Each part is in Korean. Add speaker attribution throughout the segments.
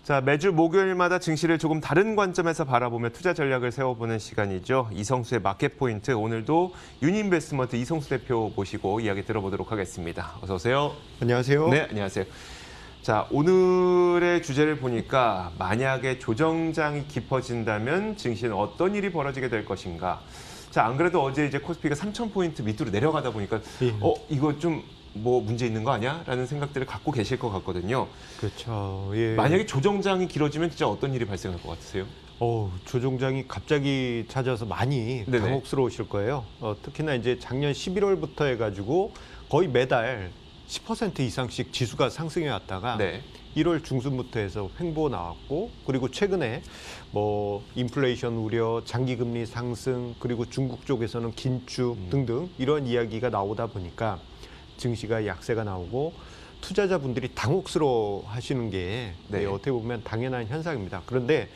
Speaker 1: 자, 매주 목요일마다 증시를 조금 다른 관점에서 바라보며 투자 전략을 세워보는 시간이죠. 이성수의 마켓 포인트. 오늘도 유니인베스트먼트 이성수 대표 모시고 이야기 들어보도록 하겠습니다. 어서 오세요.
Speaker 2: 안녕하세요.
Speaker 1: 네, 안녕하세요. 자, 오늘의 주제를 보니까 만약에 조정장이 깊어진다면 증시는 어떤 일이 벌어지게 될 것인가. 자, 안 그래도 어제 이제 코스피가 3,000포인트 밑으로 내려가다 보니까
Speaker 2: 예.
Speaker 1: 이거 좀 뭐 문제 있는 거 아니야? 라는 생각들을 갖고 계실 것 같거든요.
Speaker 2: 그렇죠. 예.
Speaker 1: 만약에 조정장이 길어지면 진짜 어떤 일이 발생할 것 같으세요?
Speaker 2: 조종장이 갑자기 찾아서 많이
Speaker 1: 네네.
Speaker 2: 당혹스러우실 거예요. 특히나 이제 작년 11월부터 해가지고 거의 매달 10% 이상씩 지수가 상승해 왔다가
Speaker 1: 네.
Speaker 2: 1월 중순부터 해서 횡보 나왔고, 그리고 최근에 뭐 인플레이션 우려, 장기금리 상승, 그리고 중국 쪽에서는 긴축 등등 이런 이야기가 나오다 보니까 증시가 약세가 나오고 투자자분들이 당혹스러워 하시는 게
Speaker 1: 네.
Speaker 2: 어떻게 보면 당연한 현상입니다. 그런데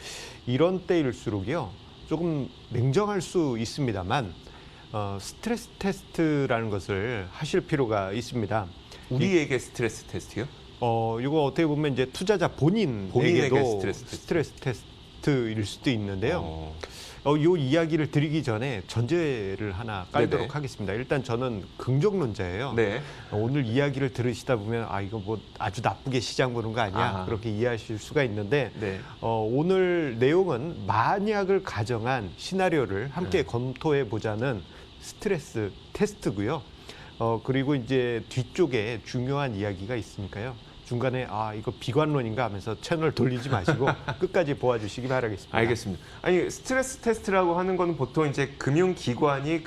Speaker 2: 이런 때일수록요, 조금 냉정할 수 있습니다만 스트레스 테스트라는 것을 하실 필요가 있습니다.
Speaker 1: 우리에게 스트레스 테스트요?
Speaker 2: 이거 어떻게 보면 이제 투자자
Speaker 1: 본인에게
Speaker 2: 본인에게도
Speaker 1: 스트레스
Speaker 2: 스트레스 테스트일 수도 있는데요.
Speaker 1: 어,
Speaker 2: 요 이야기를 드리기 전에 전제를 하나 깔도록
Speaker 1: 네네.
Speaker 2: 하겠습니다. 일단 저는 긍정론자예요.
Speaker 1: 네.
Speaker 2: 오늘 이야기를 들으시다 보면 이거 뭐 아주 나쁘게 시장 보는 거 아니야? 그렇게 이해하실 수가 있는데
Speaker 1: 네.
Speaker 2: 오늘 내용은 만약을 가정한 시나리오를 함께
Speaker 1: 네.
Speaker 2: 검토해 보자는 스트레스 테스트고요. 그리고 이제 뒤쪽에 중요한 이야기가 있으니까요. 중간에 이거 비관론인가 하면서 채널 돌리지 마시고 끝까지 보아주시기 바라겠습니다.
Speaker 1: 알겠습니다. 아니, 스트레스 테스트라고 하는 거는 보통 이제 금융기관이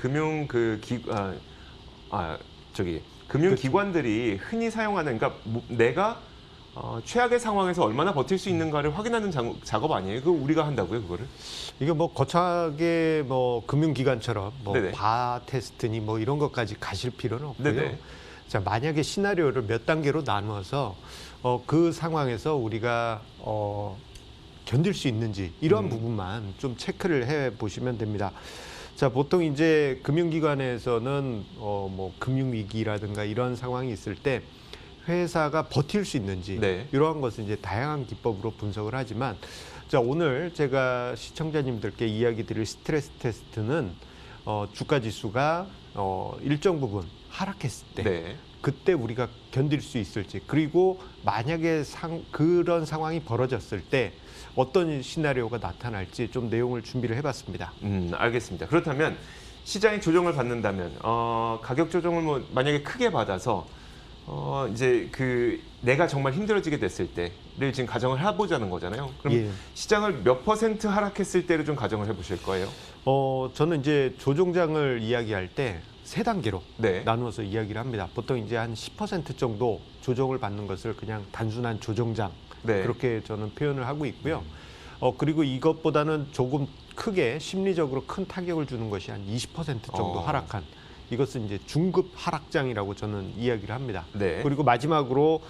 Speaker 1: 금융기관들이 흔히 사용하는, 그러니까 내가 최악의 상황에서 얼마나 버틸 수 있는가를 확인하는 작업 아니에요? 그거 우리가 한다고요, 그거를?
Speaker 2: 이게 뭐 거창하게 뭐 금융기관처럼 뭐
Speaker 1: 네네.
Speaker 2: 바 테스트니 뭐 이런 것까지 가실 필요는 없고요.
Speaker 1: 네네.
Speaker 2: 자, 만약에 시나리오를 몇 단계로 나누어서 그 상황에서 우리가 견딜 수 있는지 이런 부분만 좀 체크를 해 보시면 됩니다. 자, 보통 이제 금융기관에서는 뭐 금융위기라든가 이런 상황이 있을 때 회사가 버틸 수 있는지
Speaker 1: 네.
Speaker 2: 이러한 것은 이제 다양한 기법으로 분석을 하지만, 자, 오늘 제가 시청자님들께 이야기 드릴 스트레스 테스트는 주가 지수가 일정 부분 하락했을 때
Speaker 1: 네.
Speaker 2: 그때 우리가 견딜 수 있을지, 그리고 만약에 그런 상황이 벌어졌을 때 어떤 시나리오가 나타날지 좀 내용을 준비를 해봤습니다.
Speaker 1: 알겠습니다. 그렇다면 시장이 조정을 받는다면 가격 조정을 뭐 만약에 크게 받아서 이제 내가 정말 힘들어지게 됐을 때를 지금 가정을 해보자는 거잖아요. 그럼
Speaker 2: 예.
Speaker 1: 시장을 몇 % 하락했을 때를 좀 가정을 해보실 거예요?
Speaker 2: 저는 이제 조정장을 이야기할 때 세 단계로
Speaker 1: 네.
Speaker 2: 나누어서 이야기를 합니다. 보통 이제 한 10% 정도 조정을 받는 것을 그냥 단순한 조정장,
Speaker 1: 네.
Speaker 2: 그렇게 저는 표현을 하고 있고요. 그리고 이것보다는 조금 크게 심리적으로 큰 타격을 주는 것이 한 20% 정도 하락한, 이것은 이제 중급 하락장이라고 저는 이야기를 합니다.
Speaker 1: 네.
Speaker 2: 그리고 마지막으로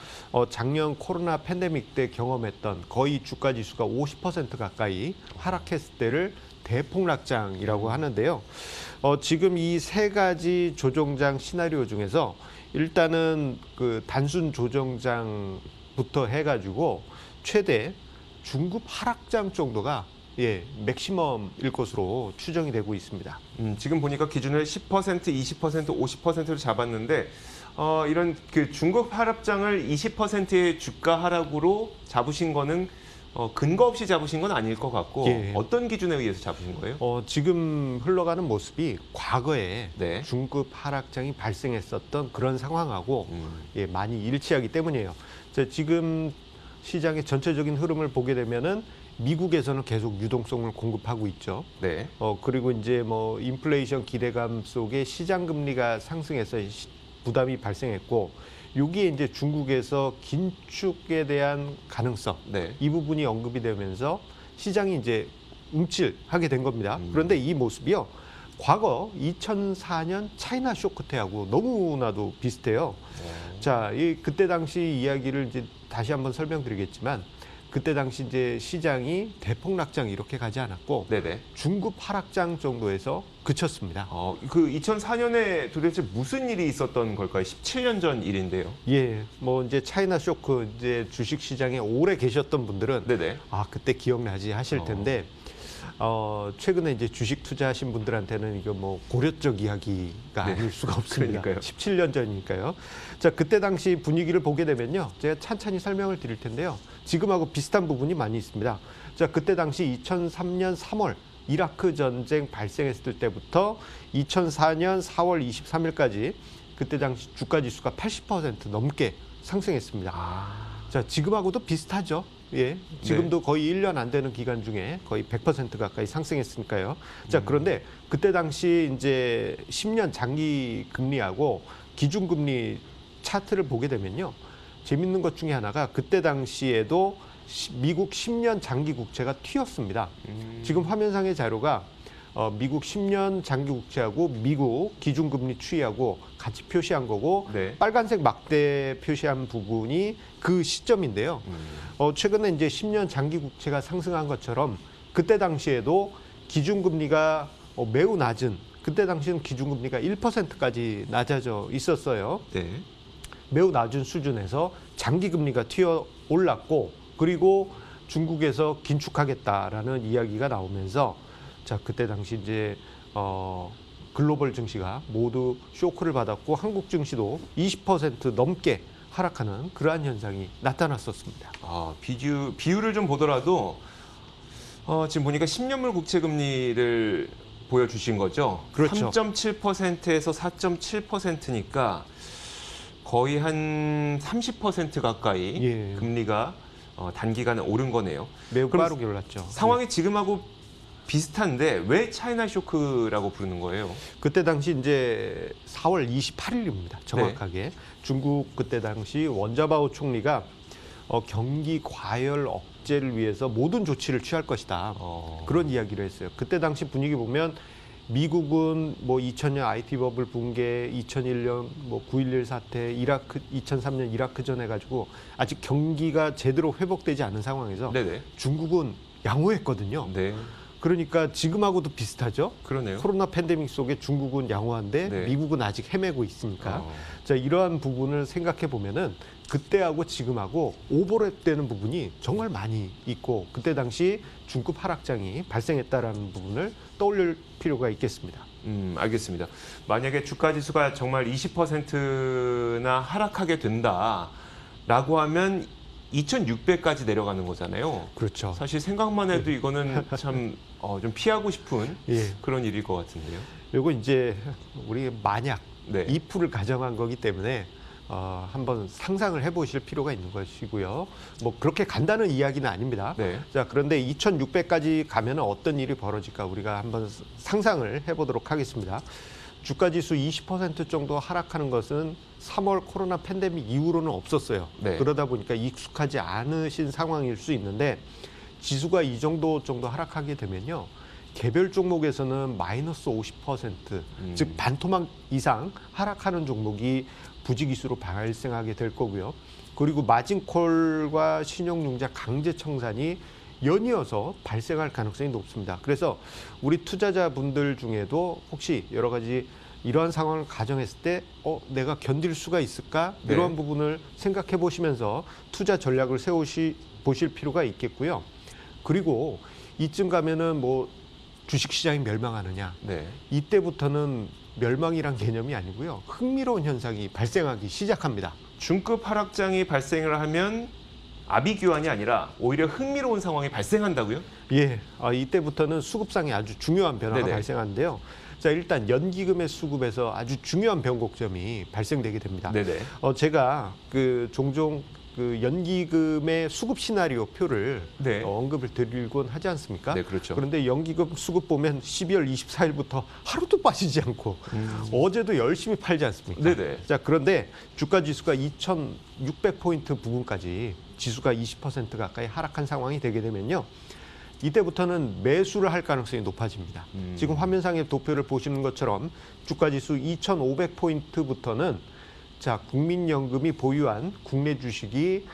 Speaker 2: 작년 코로나 팬데믹 때 경험했던 거의 주가 지수가 50% 가까이 하락했을 때를 대폭락장이라고 하는데요. 지금 이 세 가지 조정장 시나리오 중에서 일단은 그 단순 조정장부터 해가지고 최대 중급 하락장 정도가 맥시멈일 것으로 추정이 되고 있습니다.
Speaker 1: 지금 보니까 기준을 10%, 20%, 50%로 잡았는데 이런 그 중급 하락장을 20%의 주가 하락으로 잡으신 거는 근거 없이 잡으신 건 아닐 것 같고,
Speaker 2: 예.
Speaker 1: 어떤 기준에 의해서 잡으신 거예요?
Speaker 2: 지금 흘러가는 모습이 과거에
Speaker 1: 네.
Speaker 2: 중급 하락장이 발생했었던 그런 상황하고 많이 일치하기 때문이에요. 자, 지금 시장의 전체적인 흐름을 보게 되면은 미국에서는 계속 유동성을 공급하고 있죠.
Speaker 1: 네.
Speaker 2: 그리고 이제 뭐 인플레이션 기대감 속에 시장 금리가 상승해서 부담이 발생했고, 여기에 이제 중국에서 긴축에 대한 가능성,
Speaker 1: 네.
Speaker 2: 이 부분이 언급이 되면서 시장이 이제 움찔하게 된 겁니다. 그런데 이 모습이요, 과거 2004년 차이나 쇼크 때하고 너무나도 비슷해요. 자, 그때 당시 이야기를 이제 다시 한번 설명드리겠지만, 그때 당시 이제 시장이 대폭락장 이렇게 가지 않았고
Speaker 1: 네네.
Speaker 2: 중급 하락장 정도에서 그쳤습니다.
Speaker 1: 그 2004년에 도대체 무슨 일이 있었던 걸까요? 17년 전 일인데요.
Speaker 2: 예, 뭐 이제 차이나 쇼크 이제 주식 시장에 오래 계셨던 분들은
Speaker 1: 네네.
Speaker 2: 그때 기억나지 하실 텐데 최근에 이제 주식 투자하신 분들한테는 이거 뭐 고려적 이야기가
Speaker 1: 네.
Speaker 2: 아닐 수가 없습니다.
Speaker 1: 그러니까요.
Speaker 2: 17년 전이니까요. 자, 그때 당시 분위기를 보게 되면요. 제가 찬찬히 설명을 드릴 텐데요. 지금하고 비슷한 부분이 많이 있습니다. 자, 그때 당시 2003년 3월 이라크 전쟁 발생했을 때부터 2004년 4월 23일까지 그때 당시 주가 지수가 80% 넘게 상승했습니다. 자, 지금하고도 비슷하죠. 예. 지금도 거의 1년 안 되는 기간 중에 거의 100% 가까이 상승했으니까요. 자, 그런데 그때 당시 이제 10년 장기 금리하고 기준 금리 차트를 보게 되면요. 재밌는 것 중에 하나가 그때 당시에도 미국 10년 장기 국채가 튀었습니다. 지금 화면상의 자료가 미국 10년 장기 국채하고 미국 기준금리 추이하고 같이 표시한 거고
Speaker 1: 네.
Speaker 2: 빨간색 막대 표시한 부분이 그 시점인데요. 최근에 이제 10년 장기 국채가 상승한 것처럼 그때 당시에도 기준금리가 매우 낮은 그때 당시는 기준금리가 1%까지 낮아져 있었어요.
Speaker 1: 네.
Speaker 2: 매우 낮은 수준에서 장기 금리가 튀어 올랐고 그리고 중국에서 긴축하겠다라는 이야기가 나오면서 자, 그때 당시 이제 글로벌 증시가 모두 쇼크를 받았고 한국 증시도 20% 넘게 하락하는 그러한 현상이 나타났었습니다.
Speaker 1: 비율을 좀 보더라도 지금 보니까 10년물 국채 금리를 보여주신 거죠.
Speaker 2: 그렇죠.
Speaker 1: 3.7%에서 4.7%니까 거의 한 30% 가까이
Speaker 2: 예.
Speaker 1: 금리가 단기간에 오른 거네요.
Speaker 2: 매우
Speaker 1: 그럼
Speaker 2: 빠르게 올랐죠.
Speaker 1: 상황이 지금하고 비슷한데 왜 차이나 쇼크라고 부르는 거예요?
Speaker 2: 그때 당시 이제 4월 28일입니다. 정확하게. 중국 그때 당시 원자바오 총리가 경기 과열 억제를 위해서 모든 조치를 취할 것이다. 그런 이야기를 했어요. 그때 당시 분위기 보면 미국은 뭐 2000년 IT 버블 붕괴, 2001년 뭐 9.11 사태, 2003년 이라크전 해가지고 아직 경기가 제대로 회복되지 않은 상황에서
Speaker 1: 네네.
Speaker 2: 중국은 양호했거든요.
Speaker 1: 네.
Speaker 2: 그러니까 지금하고도 비슷하죠.
Speaker 1: 그러네요.
Speaker 2: 코로나 팬데믹 속에 중국은 양호한데
Speaker 1: 네.
Speaker 2: 미국은 아직 헤매고 있으니까 자, 이러한 부분을 생각해 보면은 그때하고 지금하고 오버랩되는 부분이 정말 많이 있고 그때 당시 중급 하락장이 발생했다라는 부분을 떠올릴 필요가 있겠습니다.
Speaker 1: 알겠습니다. 만약에 주가 지수가 정말 20%나 하락하게 된다라고 하면 2,600까지 내려가는 거잖아요.
Speaker 2: 그렇죠.
Speaker 1: 사실 생각만 해도 이거는 참 좀 피하고 싶은
Speaker 2: 예.
Speaker 1: 그런 일일 것 같은데요.
Speaker 2: 요거 이제 우리 만약
Speaker 1: 네.
Speaker 2: 2%를 가정한 거기 때문에 한번 상상을 해보실 필요가 있는 것이고요. 뭐 그렇게 간다는 이야기는 아닙니다.
Speaker 1: 네.
Speaker 2: 자, 그런데 2,600까지 가면 어떤 일이 벌어질까 우리가 한번 상상을 해보도록 하겠습니다. 주가지수 20% 정도 하락하는 것은 3월 코로나 팬데믹 이후로는 없었어요.
Speaker 1: 네.
Speaker 2: 그러다 보니까 익숙하지 않으신 상황일 수 있는데 지수가 이 정도 하락하게 되면요. 개별 종목에서는 마이너스 50%, 즉 반토막 이상 하락하는 종목이 부지기수로 발생하게 될 거고요. 그리고 마진콜과 신용융자 강제 청산이 연이어서 발생할 가능성이 높습니다. 그래서 우리 투자자분들 중에도 혹시 여러 가지 이러한 상황을 가정했을 때 내가 견딜 수가 있을까?
Speaker 1: 네.
Speaker 2: 이러한 부분을 생각해 보시면서 투자 전략을 보실 필요가 있겠고요. 그리고 이쯤 가면은 뭐 주식시장이 멸망하느냐?
Speaker 1: 네.
Speaker 2: 이때부터는 멸망이란 개념이 아니고요. 흥미로운 현상이 발생하기 시작합니다.
Speaker 1: 중급 하락장이 발생을 하면 아비규환이 아니라 오히려 흥미로운 상황이 발생한다고요?
Speaker 2: 예, 이때부터는 수급상에 아주 중요한 변화가
Speaker 1: 네네.
Speaker 2: 발생하는데요. 자, 일단 연기금의 수급에서 아주 중요한 변곡점이 발생되게 됩니다.
Speaker 1: 네네.
Speaker 2: 제가 종종 그 연기금의 수급 시나리오 표를
Speaker 1: 네.
Speaker 2: 언급을 드리곤 하지 않습니까?
Speaker 1: 네, 그렇죠.
Speaker 2: 그런데 연기금 수급 보면 12월 24일부터 하루도 빠지지 않고 어제도 열심히 팔지 않습니까?
Speaker 1: 네네.
Speaker 2: 자, 그런데 주가 지수가 2,600포인트 부근까지 지수가 20% 가까이 하락한 상황이 되게 되면요. 이때부터는 매수를 할 가능성이 높아집니다. 지금 화면상의 도표를 보시는 것처럼 주가 지수 2,500포인트부터는 자, 국민연금이 보유한 국내 주식이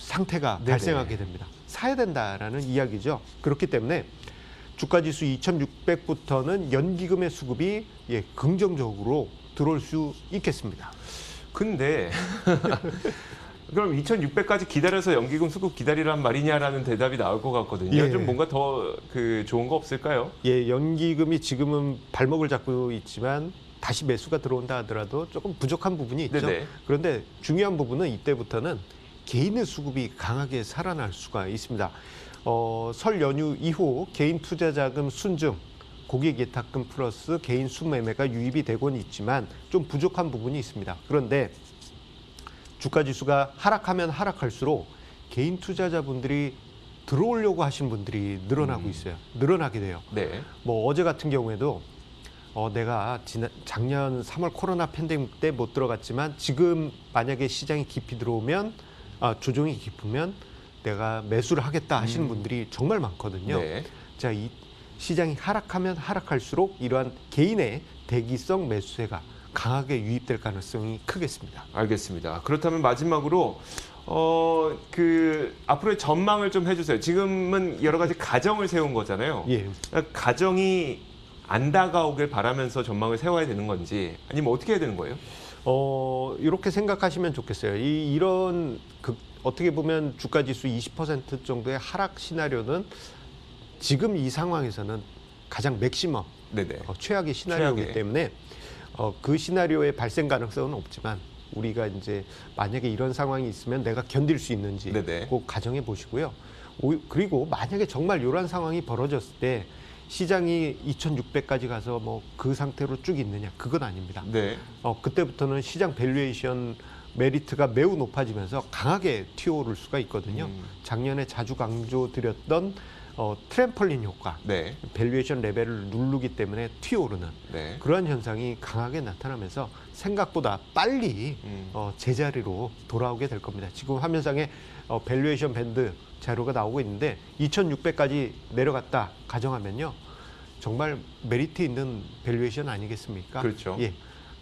Speaker 2: 상태가
Speaker 1: 네네.
Speaker 2: 발생하게 됩니다. 사야 된다라는 이야기죠. 그렇기 때문에 주가지수 2600부터는 연기금의 수급이 긍정적으로 들어올 수 있겠습니다.
Speaker 1: 근데 그럼 2,600까지 기다려서 연기금 수급 기다리란 말이냐라는 대답이 나올 것 같거든요.
Speaker 2: 예.
Speaker 1: 좀 뭔가 더 좋은 거 없을까요?
Speaker 2: 연기금이 지금은 발목을 잡고 있지만 다시 매수가 들어온다 하더라도 조금 부족한 부분이 있죠.
Speaker 1: 네네.
Speaker 2: 그런데 중요한 부분은 이때부터는 개인의 수급이 강하게 살아날 수가 있습니다. 설 연휴 이후 개인 투자자금 순증, 고객 예탁금 플러스 개인 순매매가 유입이 되곤 있지만 좀 부족한 부분이 있습니다. 그런데 주가 지수가 하락하면 하락할수록 개인 투자자분들이 들어오려고 하신 분들이 늘어나고 있어요. 늘어나게 돼요.
Speaker 1: 네.
Speaker 2: 뭐 어제 같은 경우에도 내가 작년 3월 코로나 팬데믹 때 못 들어갔지만 지금 만약에 시장이 깊이 들어오면 조정이 깊으면 내가 매수를 하겠다 하시는 분들이 정말 많거든요.
Speaker 1: 네.
Speaker 2: 자, 이 시장이 하락하면 하락할수록 이러한 개인의 대기성 매수세가 강하게 유입될 가능성이 크겠습니다.
Speaker 1: 알겠습니다. 그렇다면 마지막으로 앞으로의 전망을 좀 해주세요. 지금은 여러 가지 가정을 세운 거잖아요.
Speaker 2: 예.
Speaker 1: 가정이 안 다가오길 바라면서 전망을 세워야 되는 건지 아니면 어떻게 해야 되는 거예요?
Speaker 2: 이렇게 생각하시면 좋겠어요. 이런 어떻게 보면 주가 지수 20% 정도의 하락 시나리오는 지금 이 상황에서는 가장 맥시멈,
Speaker 1: 네네.
Speaker 2: 최악의 시나리오이기
Speaker 1: 최악의.
Speaker 2: 때문에 그 시나리오의 발생 가능성은 없지만 우리가 이제 만약에 이런 상황이 있으면 내가 견딜 수 있는지
Speaker 1: 네네.
Speaker 2: 꼭 가정해 보시고요. 그리고 만약에 정말 이런 상황이 벌어졌을 때 시장이 2,600까지 가서 뭐 그 상태로 쭉 있느냐, 그건 아닙니다.
Speaker 1: 네.
Speaker 2: 그때부터는 시장 밸류에이션 메리트가 매우 높아지면서 강하게 튀어오를 수가 있거든요. 작년에 자주 강조드렸던 트램펄린 효과,
Speaker 1: 네.
Speaker 2: 밸류에이션 레벨을 누르기 때문에 튀어오르는
Speaker 1: 네.
Speaker 2: 그러한 현상이 강하게 나타나면서 생각보다 빨리 제자리로 돌아오게 될 겁니다. 지금 화면상에 밸류에이션 밴드 자료가 나오고 있는데 2,600까지 내려갔다 가정하면요. 정말 메리트 있는 밸류에이션 아니겠습니까?
Speaker 1: 그렇죠.
Speaker 2: 예.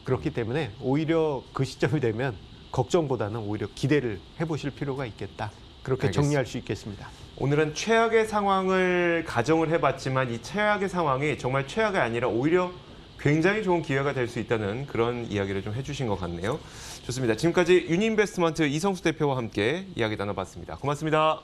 Speaker 2: 그렇기 때문에 오히려 그 시점이 되면 걱정보다는 오히려 기대를 해보실 필요가 있겠다. 그렇게
Speaker 1: 알겠습니다.
Speaker 2: 정리할 수 있겠습니다.
Speaker 1: 오늘은 최악의 상황을 가정을 해봤지만 이 최악의 상황이 정말 최악이 아니라 오히려 굉장히 좋은 기회가 될 수 있다는 그런 이야기를 좀 해주신 것 같네요. 좋습니다. 지금까지 유니인베스트먼트 이성수 대표와 함께 이야기 나눠봤습니다. 고맙습니다.